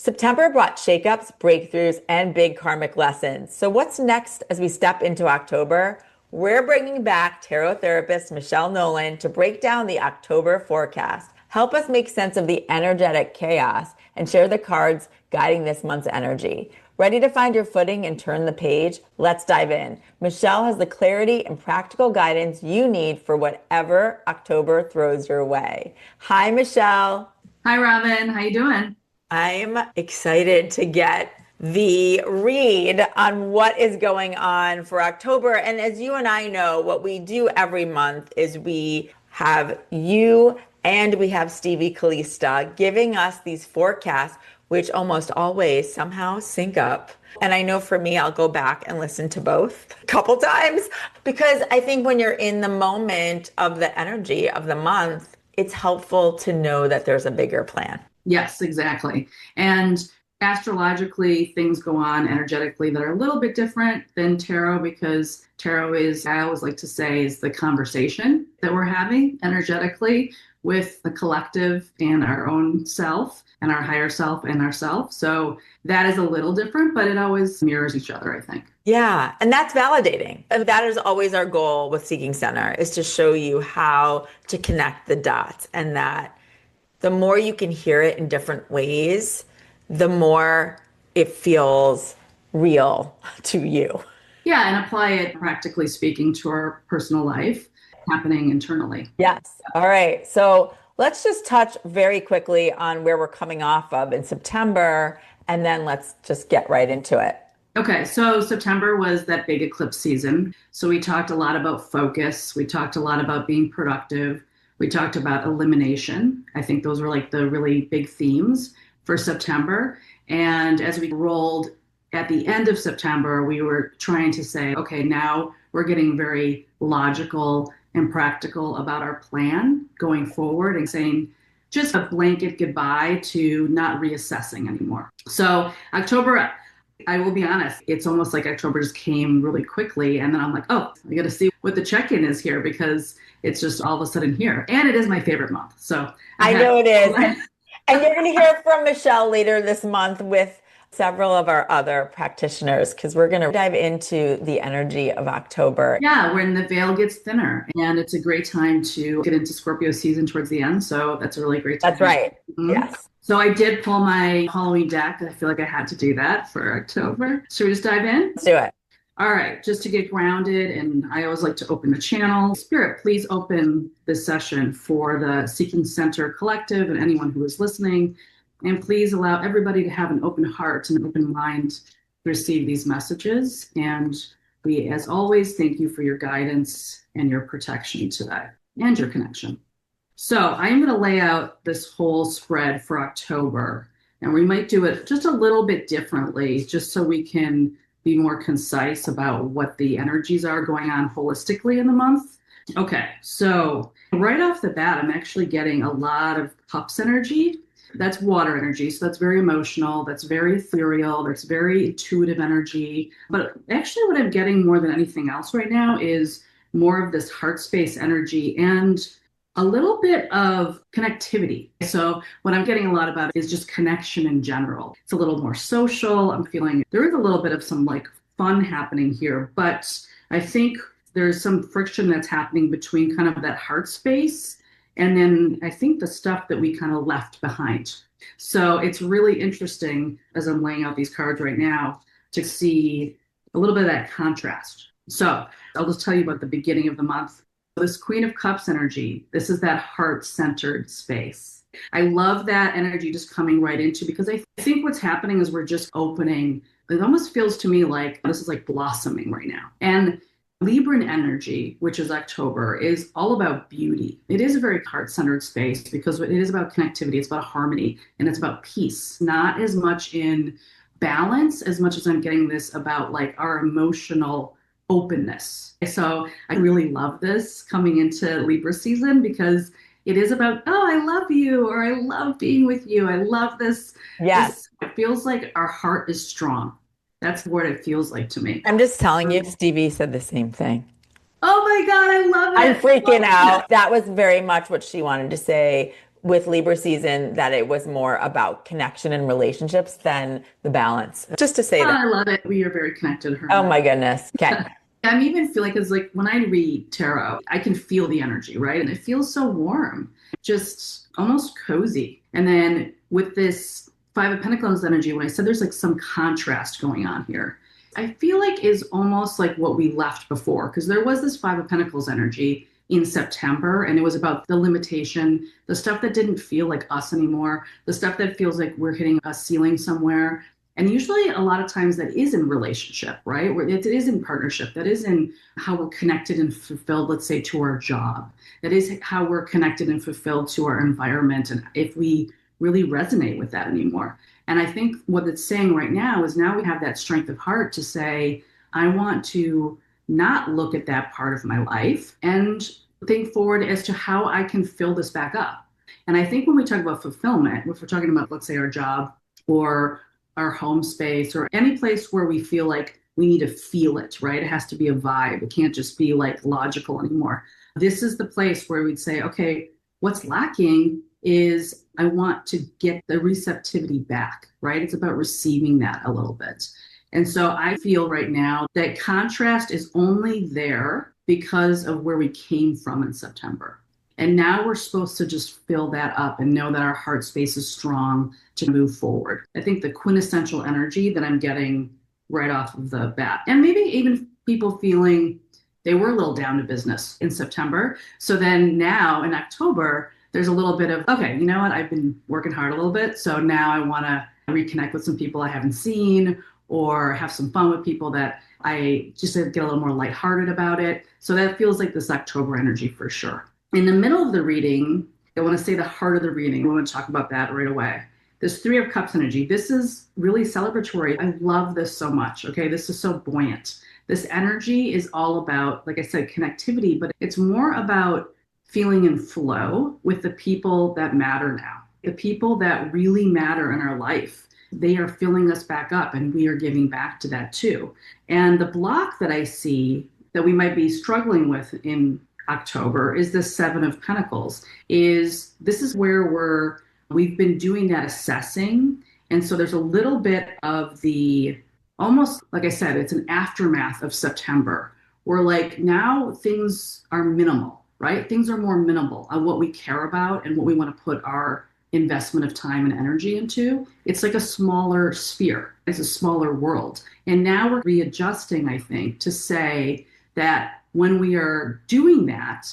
September brought shakeups, breakthroughs, and big karmic lessons. So, what's next as we step into October? We're bringing back tarot therapist Michelle Nolan to break down the October forecast, help us make sense of the energetic chaos, and share the cards guiding this month's energy. Ready to find your footing and turn the page? Let's dive in. Michelle has the clarity and practical guidance you need for whatever October throws your way. Hi, Michelle. Hi, Robin. How you doing? I'm excited to get the read on what is going on for October. And as you and I know, what we do every month is we have you and we have Stevie Calista giving us these forecasts, which almost always somehow sync up. And I know for me, I'll go back and listen to both a couple times because I think when you're in the moment of the energy of the month, it's helpful to know that there's a bigger plan. Yes, exactly. And astrologically, things go on energetically that are a little bit different than tarot because tarot is, I always like to say, is the conversation that we're having energetically with the collective and our own self and our higher self and ourself. So that is a little different, but it always mirrors each other, I think. Yeah, and that's validating. And that is always our goal with Seeking Center is to show you how to connect the dots and that the more you can hear it in different ways, the more it feels real to you. Yeah, and apply it practically speaking to our personal life happening internally. Yes. All right. So let's just touch very quickly on where we're coming off of in September, and then let's just get right into it. Okay, so September was that big eclipse season. So we talked a lot about focus. We talked a lot about being productive. We talked about elimination. I think those were like the really big themes for September. And as we rolled at the end of September, we were trying to say, okay, now we're getting very logical and practical about our plan going forward and saying just a blanket goodbye to not reassessing anymore. So October, I will be honest, it's almost like October just came really quickly. And then I'm like, oh, I got to see what the check-in is here because it's just all of a sudden here. And it is my favorite month. So I know it is. And you're going to hear from Michelle later this month with several of our other practitioners because we're going to dive into the energy of October. Yeah, when the veil gets thinner. And it's a great time to get into Scorpio season towards the end. So that's a really great time. That's right. Mm-hmm. Yes. So I did pull my Halloween deck. I feel like I had to do that for October. Should we just dive in? Let's do it. All right, just to get grounded, and I always like to open the channel. Spirit, please open this session for the Seeking Center Collective and anyone who is listening. And please allow everybody to have an open heart and an open mind to receive these messages. And we, as always, thank you for your guidance and your protection today and your connection. So I'm going to lay out this whole spread for October, and we might do it just a little bit differently, just so we can be more concise about what the energies are going on holistically in the month. Okay, so right off the bat, I'm actually getting a lot of cups energy. That's water energy, so that's very emotional, that's very ethereal, that's very intuitive energy. But actually what I'm getting more than anything else right now is more of this heart space energy and a little bit of connectivity. So what I'm getting a lot about is just connection in general. It's a little more social. I'm feeling there is a little bit of some like fun happening here, but I think there's some friction that's happening between kind of that heart space and then I think the stuff that we kind of left behind. So it's really interesting as I'm laying out these cards right now to see a little bit of that contrast. So I'll just tell you about the beginning of the month. This Queen of Cups energy, this is that heart-centered space. I love that energy just coming right into, because I think what's happening is we're just opening. It almost feels to me like this is like blossoming right now. And Libran energy, which is October, is all about beauty. It is a very heart-centered space because it is about connectivity, it's about harmony, and it's about peace, not as much in balance as much as I'm getting this about like our emotional openness. So I really love this coming into Libra season because it is about, oh, I love you, or I love being with you. I love this. Yes. It feels like our heart is strong. That's what it feels like to me. I'm just telling you, Stevie said the same thing. Oh my God, I love it. I'm freaking out. That was very much what she wanted to say with Libra season that it was more about connection and relationships than the balance. Just to say Oh, that. I love it. We are very connected, her and Oh I. my goodness. Okay. I'm even feeling because like when I read tarot, I can feel the energy, right? And it feels so warm, just almost cozy. And then with this Five of Pentacles energy, when I said there's like some contrast going on here, I feel like is almost like what we left before, because there was this Five of Pentacles energy in September, and it was about the limitation, the stuff that didn't feel like us anymore, the stuff that feels like we're hitting a ceiling somewhere. And usually, a lot of times, that is in relationship, right? Where it is in partnership, that is in how we're connected and fulfilled, let's say, to our job. That is how we're connected and fulfilled to our environment. And if we really resonate with that anymore. And I think what it's saying right now is now we have that strength of heart to say, I want to not look at that part of my life and think forward as to how I can fill this back up. And I think when we talk about fulfillment, if we're talking about, let's say, our job or our home space or any place where we feel like we need to feel it, right? It has to be a vibe. It can't just be like logical anymore. This is the place where we'd say, okay, what's lacking is I want to get the receptivity back, right? It's about receiving that a little bit. And so I feel right now that contrast is only there because of where we came from in September. And now we're supposed to just fill that up and know that our heart space is strong to move forward. I think the quintessential energy that I'm getting right off of the bat, and maybe even people feeling they were a little down to business in September. So then now in October, there's a little bit of, okay, you know what? I've been working hard a little bit. So now I want to reconnect with some people I haven't seen or have some fun with people that I just get a little more lighthearted about it. So that feels like this October energy for sure. In the middle of the reading, I want to say the heart of the reading. I want to talk about that right away. This Three of Cups energy. This is really celebratory. I love this so much. Okay, this is so buoyant. This energy is all about, like I said, connectivity, but it's more about feeling in flow with the people that matter now, the people that really matter in our life. They are filling us back up and we are giving back to that too. And the block that I see that we might be struggling with in October is the Seven of Pentacles. This is where we've been doing that assessing. And so there's a little bit of the, almost like I said, it's an aftermath of September where like now things are minimal, right? Things are more minimal on what we care about and what we want to put our investment of time and energy into. It's like a smaller sphere. It's a smaller world. And now we're readjusting, I think, to say that when we are doing that,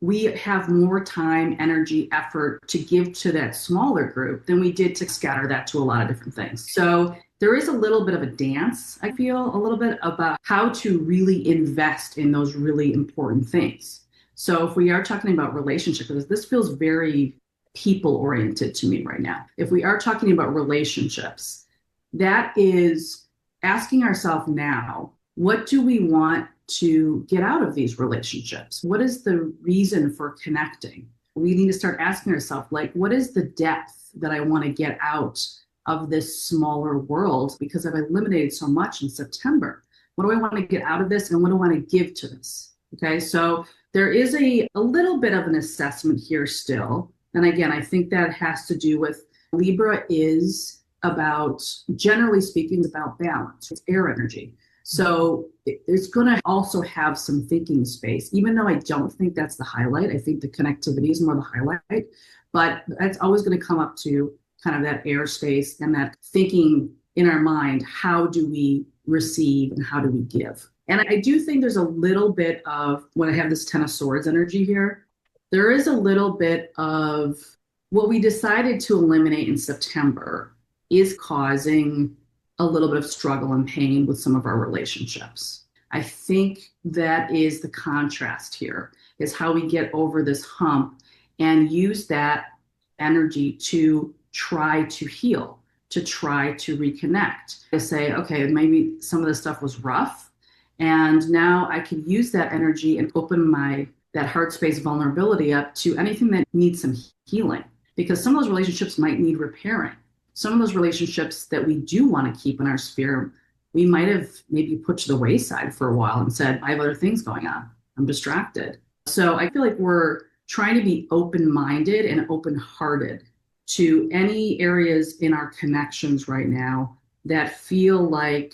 we have more time, energy, effort to give to that smaller group than we did to scatter that to a lot of different things. So there is a little bit of a dance, I feel, a little bit about how to really invest in those really important things. So if we are talking about relationships, because this feels very people oriented to me right now. If we are talking about relationships, that is asking ourselves now, what do we want to get out of these relationships? What is the reason for connecting? We need to start asking ourselves, like, what is the depth that I want to get out of this smaller world? Because I've eliminated so much in September. What do I want to get out of this? And what do I want to give to this? Okay, so there is a little bit of an assessment here still. And again, I think that has to do with Libra is about, generally speaking, about balance. It's air energy. So it's going to also have some thinking space, even though I don't think that's the highlight. I think the connectivity is more the highlight, but that's always going to come up to kind of that airspace and that thinking in our mind. How do we receive and how do we give? And I do think there's a little bit of, when I have this Ten of Swords energy here, there is a little bit of what we decided to eliminate in September is causing a little bit of struggle and pain with some of our relationships. I think that is the contrast here, is how we get over this hump and use that energy to try to heal, to try to reconnect. To say, okay, maybe some of this stuff was rough, and now I can use that energy and open that heart space vulnerability up to anything that needs some healing. Because some of those relationships might need repairing. Some of those relationships that we do want to keep in our sphere, we might have maybe put to the wayside for a while and said, I have other things going on. I'm distracted. So I feel like we're trying to be open-minded and open-hearted to any areas in our connections right now that feel like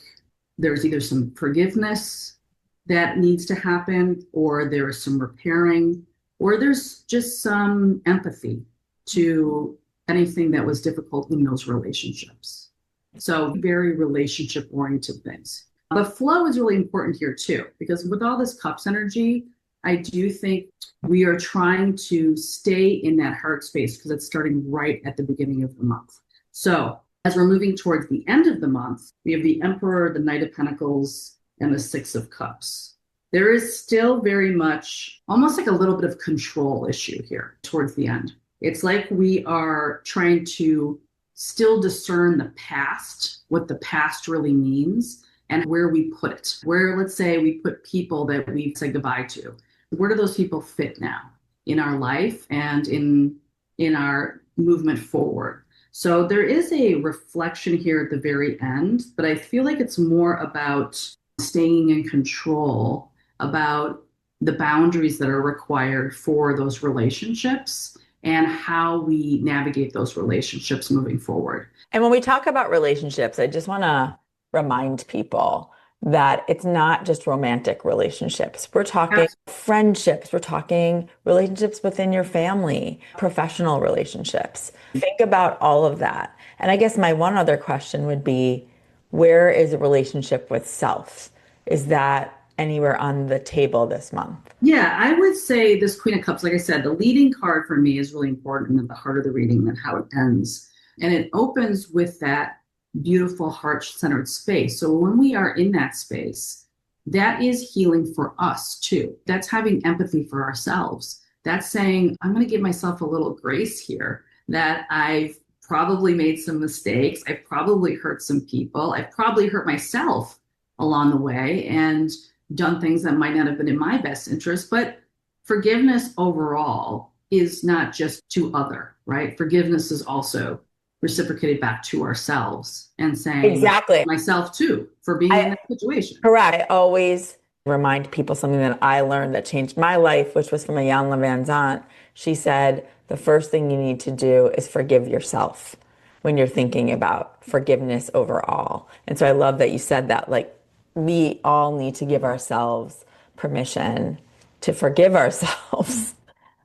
there's either some forgiveness that needs to happen, or there is some repairing, or there's just some empathy to anything that was difficult in those relationships. So very relationship oriented things. But flow is really important here too, because with all this cups energy, I do think we are trying to stay in that heart space because it's starting right at the beginning of the month. So as we're moving towards the end of the month, we have the Emperor, the Knight of Pentacles, and the Six of Cups. There is still very much almost like a little bit of control issue here towards the end. It's like we are trying to still discern the past, what the past really means, and where we put it. Where, let's say, we put people that we've said goodbye to. Where do those people fit now in our life and in our movement forward? So there is a reflection here at the very end, but I feel like it's more about staying in control, about the boundaries that are required for those relationships and how we navigate those relationships moving forward. And when we talk about relationships, I just want to remind people that it's not just romantic relationships. We're talking friendships, we're talking relationships within your family, professional relationships. Think about all of that. And I guess my one other question would be, where is a relationship with self? Is that anywhere on the table this month? Yeah, I would say this Queen of Cups, like I said, the leading card for me is really important at the heart of the reading and how it ends. And it opens with that beautiful heart-centered space. So when we are in that space, that is healing for us too. That's having empathy for ourselves. That's saying, I'm going to give myself a little grace here, that I've probably made some mistakes. I've probably hurt some people. I've probably hurt myself along the way and done things that might not have been in my best interest. But forgiveness overall is not just to other, right? Forgiveness is also reciprocated back to ourselves and saying, Exactly. myself too, for being in that situation. Correct. I always remind people something that I learned that changed my life, which was from a Jan Van Zant. She said, the first thing you need to do is forgive yourself when you're thinking about forgiveness overall. And so I love that you said that, like, we all need to give ourselves permission to forgive ourselves.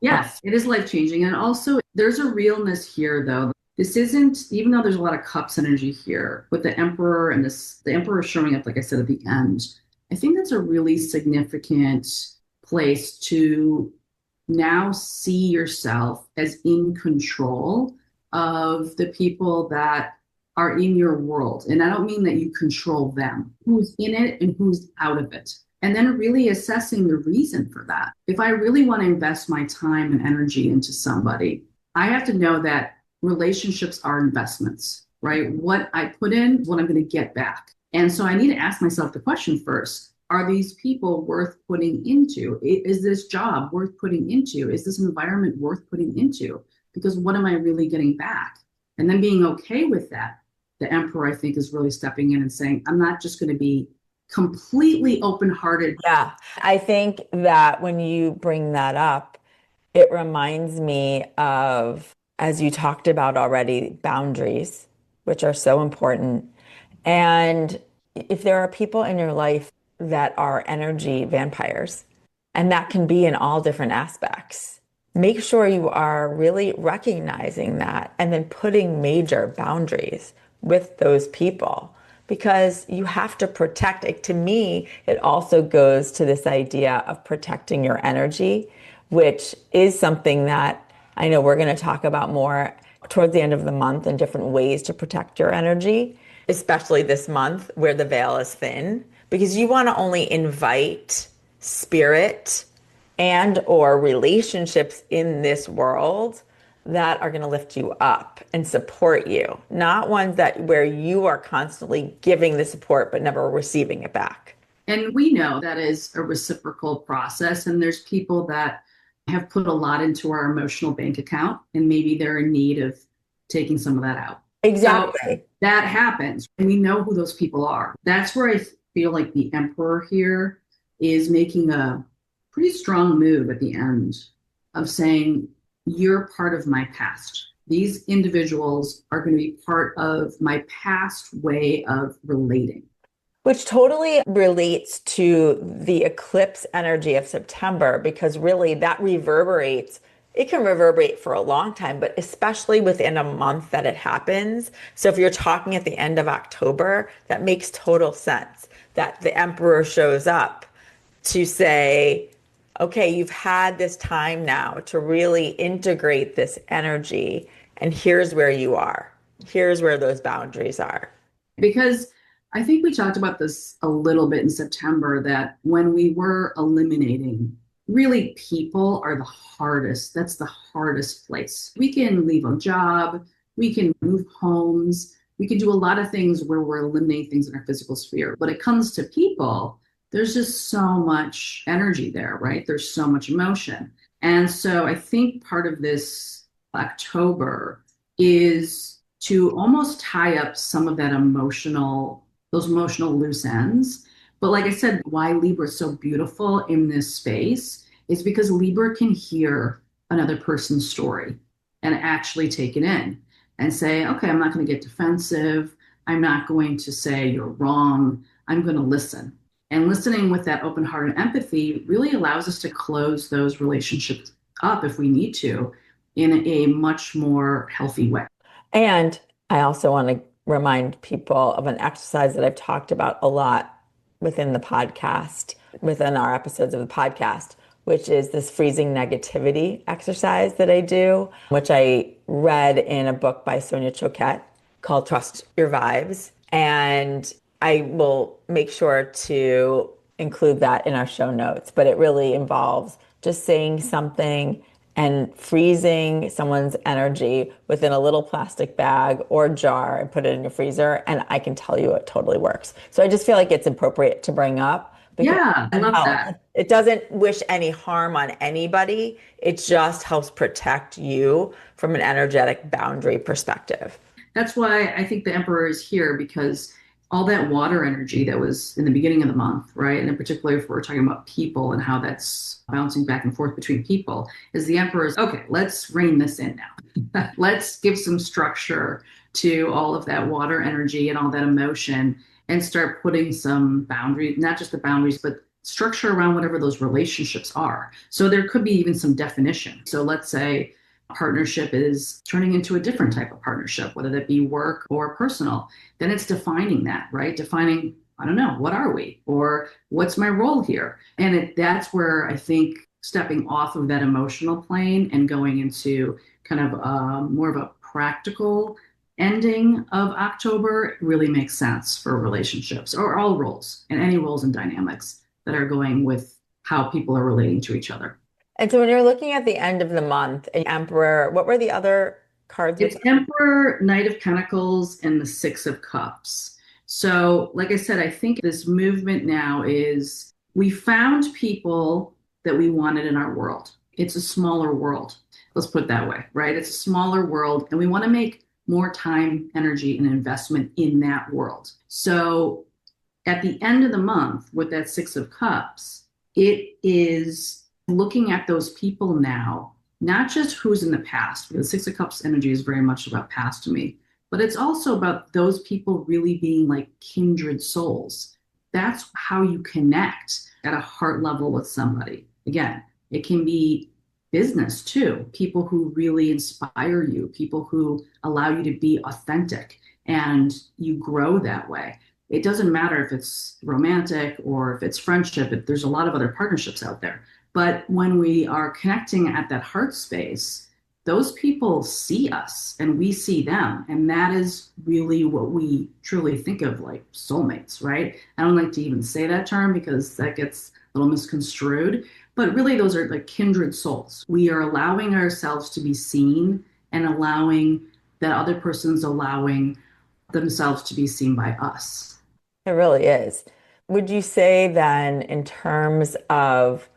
Yes, it is life-changing. And also, there's a realness here, though. This isn't, even though there's a lot of cups energy here, with the Emperor and the Emperor showing up, like I said, at the end, I think that's a really significant place to now see yourself as in control of the people that are in your world. And I don't mean that you control them, who's in it and who's out of it. And then really assessing the reason for that. If I really want to invest my time and energy into somebody, I have to know that relationships are investments, right? What I put in, what I'm going to get back. And so I need to ask myself the question first. Are these people worth putting into? Is this job worth putting into? Is this environment worth putting into? Because what am I really getting back? And then being okay with that. The Emperor, I think, is really stepping in and saying, I'm not just going to be completely open-hearted. Yeah, I think that when you bring that up, it reminds me of, as you talked about already, boundaries, which are so important. And if there are people in your life that are energy vampires, and that can be in all different aspects, make sure you are really recognizing that and then putting major boundaries with those people, because you have to protect it. To me, it also goes to this idea of protecting your energy, which is something that I know we're going to talk about more towards the end of the month and different ways to protect your energy, especially this month where the veil is thin, because you want to only invite spirit and or relationships in this world that are going to lift you up and support you, not ones that where you are constantly giving the support but never receiving it back. And we know that is a reciprocal process. And there's people that have put a lot into our emotional bank account, and maybe they're in need of taking some of that out. Exactly. So that happens. And we know who those people are. That's where I feel like the Emperor here is making a pretty strong move at the end of saying, you're part of my past. These individuals are going to be part of my past way of relating. Which totally relates to the eclipse energy of September, because really that reverberates. It can reverberate for a long time, but especially within a month that it happens. So if you're talking at the end of October, that makes total sense that the emperor shows up to say, okay, you've had this time now to really integrate this energy, and here's where you are. Here's where those boundaries are. Because I think we talked about this a little bit in September that when we were eliminating, really people are the hardest. That's the hardest place. We can leave a job, we can move homes, we can do a lot of things where we're eliminating things in our physical sphere. But it comes to people, there's just so much energy there, right? There's so much emotion. And so I think part of this October is to almost tie up some of that those emotional loose ends. But like I said, why Libra is so beautiful in this space is because Libra can hear another person's story and actually take it in and say, okay, I'm not going to get defensive. I'm not going to say you're wrong. I'm going to listen. And listening with that open heart and empathy really allows us to close those relationships up if we need to in a much more healthy way. And I also want to remind people of an exercise that I've talked about a lot within the podcast, within our episodes of the podcast, which is this freezing negativity exercise that I do, which I read in a book by Sonia Choquette called Trust Your Vibes. And I will make sure to include that in our show notes, but it really involves just saying something and freezing someone's energy within a little plastic bag or jar and put it in your freezer. And I can tell you it totally works. So I just feel like it's appropriate to bring up because Yeah, I love that. it doesn't wish any harm on anybody. It just helps protect you from an energetic boundary perspective. That's why I think the Emperor is here because all that water energy that was in the beginning of the month, right? And in particular, if we're talking about people and how that's bouncing back and forth between people, is the Emperor's, okay, let's rein this in now. Let's give some structure to all of that water energy and all that emotion and start putting some boundaries, not just the boundaries, but structure around whatever those relationships are. So there could be even some definition. So let's say partnership is turning into a different type of partnership, whether that be work or personal, then it's defining that, right? Defining, I don't know, what are we? Or what's my role here? And that's where I think stepping off of that emotional plane and going into kind of more of a practical ending of October really makes sense for relationships or all roles and any roles and dynamics that are going with how people are relating to each other. And so when you're looking at the end of the month, and Emperor, what were the other cards with It's Emperor, Knight of Pentacles, and the Six of Cups. So, like I said, I think this movement now is we found people that we wanted in our world. It's a smaller world. Let's put it that way, right? It's a smaller world, and we want to make more time, energy, and investment in that world. So, at the end of the month, with that Six of Cups, it is looking at those people now, not just who's in the past, because the Six of Cups energy is very much about past to me, but it's also about those people really being like kindred souls. That's how you connect at a heart level with somebody. Again, it can be business too, people who really inspire you, people who allow you to be authentic and you grow that way. It doesn't matter if it's romantic or if it's friendship, there's a lot of other partnerships out there. But when we are connecting at that heart space, those people see us and we see them. And that is really what we truly think of like soulmates, right? I don't like to even say that term because that gets a little misconstrued. But really, those are like kindred souls. We are allowing ourselves to be seen and allowing that other person's allowing themselves to be seen by us. It really is. Would you say then, in terms of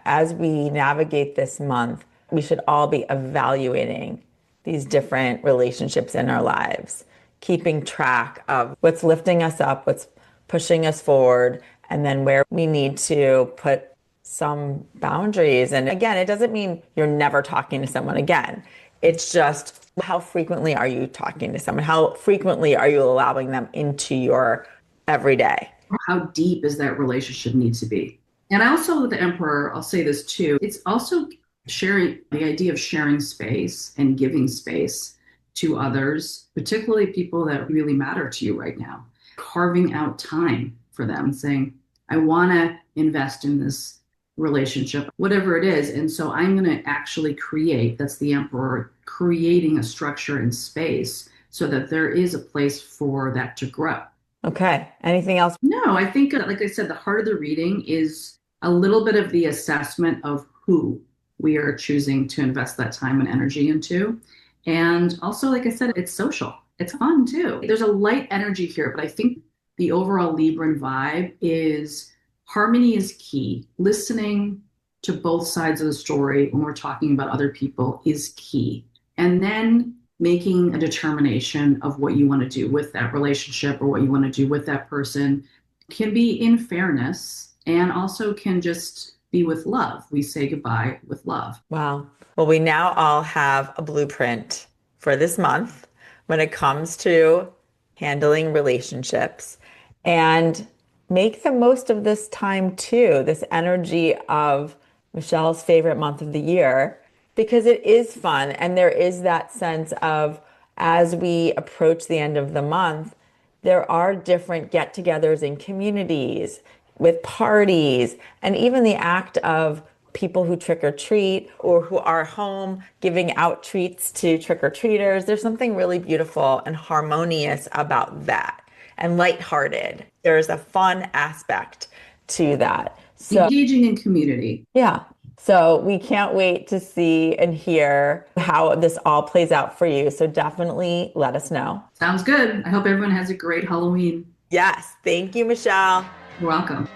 as we navigate this month, we should all be evaluating these different relationships in our lives, keeping track of what's lifting us up, what's pushing us forward, and then where we need to put some boundaries. And again, it doesn't mean you're never talking to someone again. It's just how frequently are you talking to someone? How frequently are you allowing them into your everyday? How deep is that relationship need to be? And I also, with the Emperor, I'll say this too. It's also sharing the idea of sharing space and giving space to others, particularly people that really matter to you right now. Carving out time for them, saying, I want to invest in this relationship, whatever it is. And so I'm going to actually create, that's the Emperor, creating a structure and space so that there is a place for that to grow. Okay. Anything else? No, I think, like I said, the heart of the reading is a little bit of the assessment of who we are choosing to invest that time and energy into. And also, like I said, it's social. It's fun too. There's a light energy here, but I think the overall Libran vibe is harmony is key. Listening to both sides of the story when we're talking about other people is key. And then making a determination of what you want to do with that relationship or what you want to do with that person can be in fairness and also can just be with love. We say goodbye with love. Wow. Well, we now all have a blueprint for this month when it comes to handling relationships and make the most of this time too, this energy of Michelle's favorite month of the year, because it is fun. And there is that sense of as we approach the end of the month, there are different get togethers in communities with parties, and even the act of people who trick or treat or who are home giving out treats to trick or treaters. There's something really beautiful and harmonious about that and lighthearted. There's a fun aspect to that. So, Engaging in community. yeah. So we can't wait to see and hear how this all plays out for you. So definitely let us know. Sounds good. I hope everyone has a great Halloween. Yes. Thank you, Michelle. You're welcome.